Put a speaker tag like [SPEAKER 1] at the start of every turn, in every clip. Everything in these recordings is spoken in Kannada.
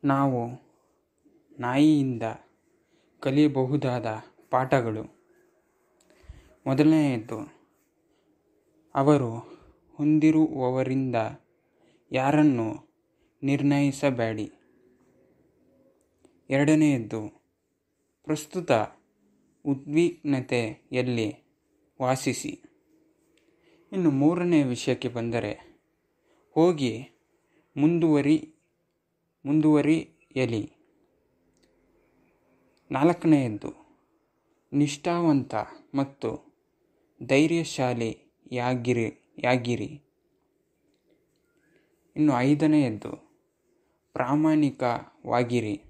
[SPEAKER 1] ನಾವು ನಾಯಿಯಿಂದ ಕಲಿಯಬಹುದಾದ ಪಾಠಗಳು. ಮೊದಲನೆಯದು, ಅವರು ಹೊಂದಿರುವವರಿಂದ ಯಾರನ್ನು ನಿರ್ಣಯಿಸಬೇಡಿ. ಎರಡನೆಯದು, ಪ್ರಸ್ತುತ ಉದ್ವಿಗ್ನತೆಯಲ್ಲಿ ವಾಸಿಸಿ. ಇನ್ನು ಮೂರನೇ ವಿಷಯಕ್ಕೆ ಬಂದರೆ, ಹೋಗಿ ಮುಂದುವರಿಯಲಿ. ನಾಲ್ಕನೆಯದು, ನಿಷ್ಠಾವಂತ ಮತ್ತು ಧೈರ್ಯಶಾಲಿಯಾಗಿರಿ. ಇನ್ನು ಐದನೆಯದು, ಪ್ರಾಮಾಣಿಕವಾಗಿರಿ.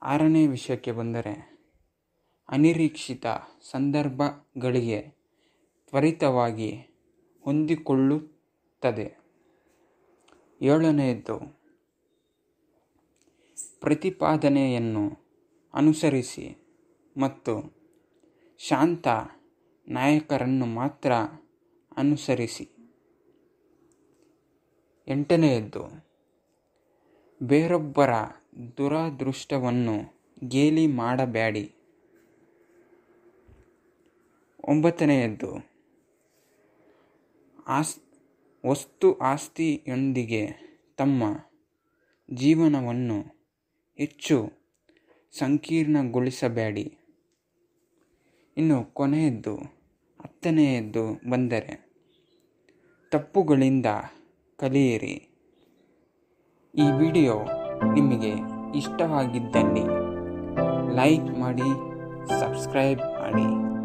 [SPEAKER 1] ಆರನೇ ವಿಷಯಕ್ಕೆ ಬಂದರೆ, ಅನಿರೀಕ್ಷಿತ ಸಂದರ್ಭಗಳಿಗೆ ತ್ವರಿತವಾಗಿ ಹೊಂದಿಕೊಳ್ಳುತ್ತದೆ. ಏಳನೆಯದು, ಪ್ರತಿಪಾದನೆಯನ್ನು ಅನುಸರಿಸಿ ಮತ್ತು ಶಾಂತ ನಾಯಕರನ್ನು ಮಾತ್ರ ಅನುಸರಿಸಿ. ಎಂಟನೆಯದು, ಬೇರೊಬ್ಬರ ದುರದೃಷ್ಟವನ್ನು ಗೇಲಿ ಮಾಡಬೇಡಿ. ಒಂಬತ್ತನೆಯದು, ವಸ್ತು ಆಸ್ತಿಯೊಂದಿಗೆ ತಮ್ಮ ಜೀವನವನ್ನು ಹೆಚ್ಚು ಸಂಕೀರ್ಣಗೊಳಿಸಬೇಡಿ. ಇನ್ನು ಕೊನೆಯದ್ದು, ಹತ್ತನೆಯದ್ದು ಬಂದರೆ, ತಪ್ಪುಗಳಿಂದ ಕಲಿಯಿರಿ. ಈ ವಿಡಿಯೋ ನಿಮಗೆ ಇಷ್ಟವಾಗಿದ್ದಲ್ಲಿ ಲೈಕ್ ಮಾಡಿ, ಸಬ್ಸ್ಕ್ರೈಬ್ ಮಾಡಿ.